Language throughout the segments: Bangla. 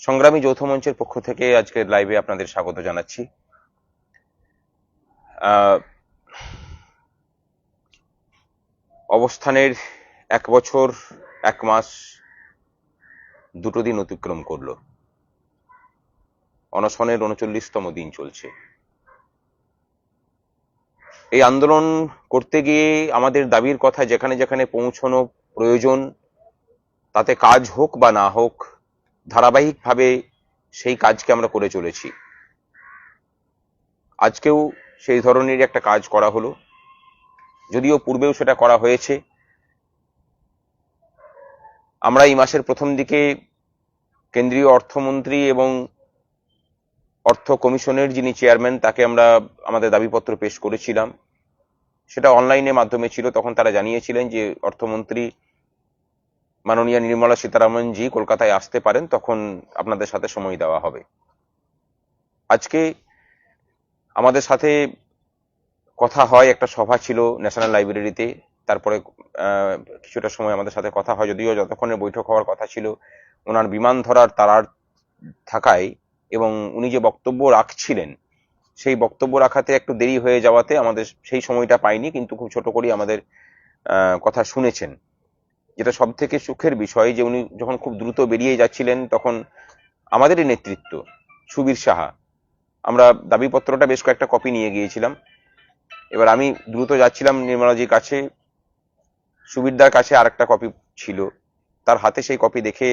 সংগ্রামী যৌথ মঞ্চের পক্ষ থেকে আজকের লাইভে আপনাদের স্বাগত জানাচ্ছি। অবস্থানের 1 বছর 1 মাস 2 দিন অতিক্রম করলো। অনশনের 39তম দিন চলছে। এই আন্দোলন করতে গিয়ে আমাদের দাবির কথা যেখানে যেখানে পৌঁছানো প্রয়োজন, তাতে কাজ হোক বা না হোক, ধারাবাহিকভাবে সেই কাজকে আমরা করে চলেছি। আজকেও সেই ধরনের একটা কাজ করা হলো, যদিও পূর্বেও সেটা করা হয়েছে। আমরা এই মাসের প্রথম দিকে কেন্দ্রীয় অর্থমন্ত্রী এবং অর্থ কমিশনের যিনি চেয়ারম্যান, তাকে আমরা আমাদের দাবিপত্র পেশ করেছিলাম। সেটা অনলাইনের মাধ্যমে ছিল। তখন তারা জানিয়েছিলেন যে অর্থমন্ত্রী মাননীয়া নির্মলা সীতারামন জি কলকাতায় আসতে পারেন, তখন আপনাদের সাথে সময় দেওয়া হবে। আজকে আমাদের সাথে কথা হয়, একটা সভা ছিল ন্যাশনাল লাইব্রেরিতে। তারপরে কিছুটা সময় আমাদের সাথে কথা হয়, যদিও যতক্ষণে বৈঠক হওয়ার কথা ছিল ওনার বিমান ধরার তাড়ার থাকায় এবং উনি যে বক্তব্য রাখছিলেন সেই বক্তব্য রাখাতে একটু দেরি হয়ে যাওয়াতে আমাদের সেই সময়টা পাইনি, কিন্তু খুব ছোট করেই আমাদের কথা শুনেছেন। যেটা সব থেকে সুখের বিষয় যে উনি যখন খুব দ্রুত বেরিয়ে যাচ্ছিলেন, তখন আমাদেরই নেতৃত্ব সুবীর সাহা, আমরা দাবিপত্রটা বেশ কয়েকটা কপি নিয়ে গিয়েছিলাম। এবার আমি দ্রুত যাচ্ছিলাম নির্মলাজির কাছে, সুবীরদার কাছে আর একটা কপি ছিল, তার হাতে সেই কপি দেখে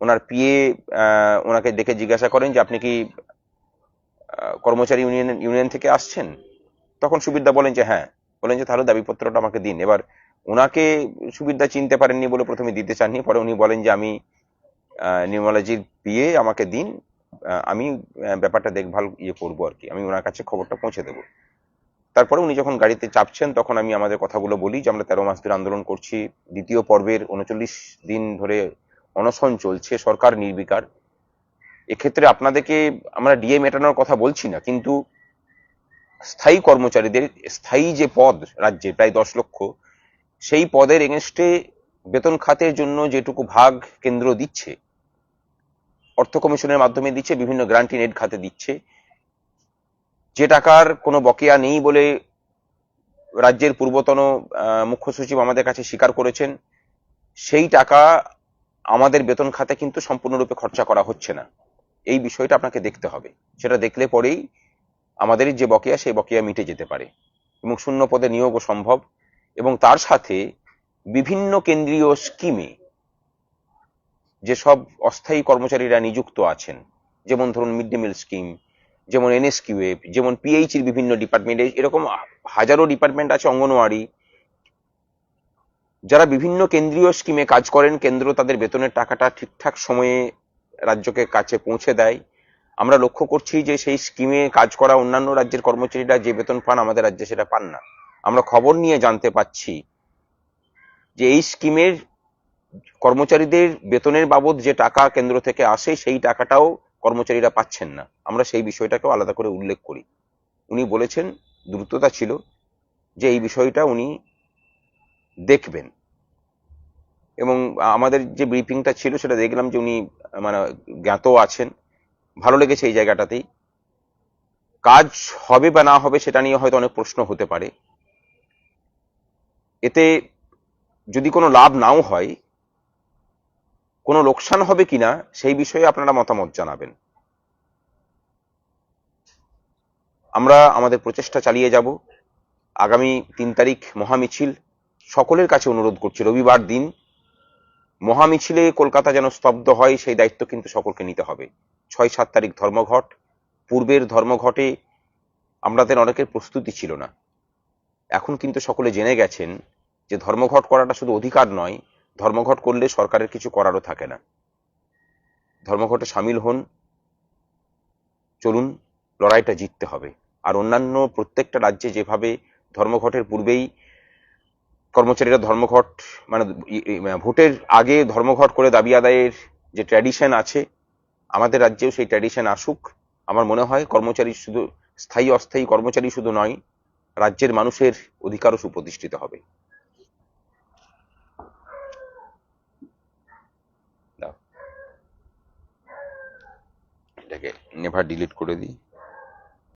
ওনার পিএ ওনাকে দেখে জিজ্ঞাসা করেন যে আপনি কি কর্মচারী ইউনিয়ন থেকে আসছেন? তখন সুবীরদা বলেন যে হ্যাঁ। বলেন যে তাহলে দাবিপত্রটা আমাকে দিন। এবার ওনাকে সুবীরদা চিনতে পারেননি বলে প্রথমে দিতে চাননি, পরে উনি বলেন যে আমি নির্মলাজির পিএ, আমাকে দিন, আমি ব্যাপারটা দেখভাল করবো আর কি, আমি ওনার কাছে খবরটা পৌঁছে দেবো। তারপরে উনি যখন গাড়িতে চাপছেন তখন আমি আমাদের কথাগুলো বলি যে আমরা 13 মাস ধরে আন্দোলন করছি, দ্বিতীয় পর্বের 39 দিন ধরে অনশন চলছে, সরকার নির্বিকার। এক্ষেত্রে আপনাদেরকে আমরা ডিএ মেটানোর কথা বলছি না, কিন্তু স্থায়ী কর্মচারীদের স্থায়ী যে পদ রাজ্যে প্রায় 10 লক্ষ, সেই পদের এগেনস্টে বেতন খাতের জন্য যেটুকু ভাগ কেন্দ্র দিচ্ছে, অর্থ কমিশনের মাধ্যমে দিচ্ছে, বিভিন্ন গ্রান্টিং এড খাতে দিচ্ছে, যে টাকার কোনো বকেয়া নেই বলে রাজ্যের পূর্বতন মুখ্য সচিব আমাদের কাছে স্বীকার করেছেন, সেই টাকা আমাদের বেতন খাতে কিন্তু সম্পূর্ণরূপে খরচা করা হচ্ছে না। এই বিষয়টা আপনাকে দেখতে হবে। সেটা দেখলে পরেই আমাদের যে বকেয়া, সেই বকেয়া মিটে যেতে পারে এবং শূন্য পদে নিয়োগও সম্ভব। এবং তার সাথে বিভিন্ন কেন্দ্রীয় স্কিমে যেসব অস্থায়ী কর্মচারীরা নিযুক্ত আছেন, যেমন ধরুন মিড ডে মিল স্কিম, যেমন এনএসকিউএফ, যেমন পিএইচির বিভিন্ন ডিপার্টমেন্টে, এরকম হাজারো ডিপার্টমেন্ট আছে, অঙ্গনওয়াড়ি, যারা বিভিন্ন কেন্দ্রীয় স্কিমে কাজ করেন, কেন্দ্র তাদের বেতনের টাকাটা ঠিকঠাক সময়ে রাজ্যকে কাছে পৌঁছে দেয়। আমরা লক্ষ্য করছি যে সেই স্কিমে কাজ করা অন্যান্য রাজ্যের কর্মচারীরা যে বেতন পান, আমাদের রাজ্যে সেটা পান না। আমরা খবর নিয়ে জানতে পাচ্ছি যে এই স্কিমের কর্মচারীদের বেতনের বাবদ যে টাকা কেন্দ্র থেকে আসে, সেই টাকাটাও কর্মচারীরা পাচ্ছেন না। আমরা সেই বিষয়টাকেও আলাদা করে উল্লেখ করি। উনি বলেছেন, দ্রুততা ছিল, যে এই বিষয়টা উনি দেখবেন। এবং আমাদের যে ব্রিফিংটা ছিল সেটা দেখলাম যে উনি মানে জ্ঞাত আছেন। ভালো লেগেছে এই জায়গাটাতেই। কাজ হবে বা না হবে সেটা নিয়ে হয়তো অনেক প্রশ্ন হতে পারে। এতে যদি কোনো লাভ নাও হয়, কোনো লোকসান হবে কিনা সেই বিষয়ে আপনারা মতামত জানাবেন। আমরা আমাদের প্রচেষ্টা চালিয়ে যাব। আগামী 3 তারিখ মহামিছিল। সকলের কাছে অনুরোধ করছি, রবিবার দিন মহামিছিলে কলকাতা যেন স্তব্ধ হয়, সেই দায়িত্ব কিন্তু সকলকে নিতে হবে। 6-7 তারিখ ধর্মঘট। পূর্বের ধর্মঘটে আমাদের অনেকের প্রস্তুতি ছিল না। এখন কিন্তু সকলে জেনে গেছেন যে ধর্মঘট করাটা শুধু অধিকার নয়, ধর্মঘট করলে সরকারের কিছু করারও থাকে না। ধর্মঘটে সামিল হন, চলুন, লড়াইটা জিততে হবে। আর অন্যান্য প্রত্যেকটা রাজ্যে যেভাবে ধর্মঘটের পূর্বেই কর্মচারীরা ধর্মঘট মানে ভোটের আগে ধর্মঘট করে দাবি আদায়ের যে ট্র্যাডিশন আছে, আমাদের রাজ্যেও সেই ট্র্যাডিশন আসুক। আমার মনে হয় কর্মচারী শুধু স্থায়ী অস্থায়ী কর্মচারী শুধু নয়, রাজ্যের মানুষের অধিকারও সুপ্রতিষ্ঠিত হবে। এটাকে নেভার ডিলিট করে দিই।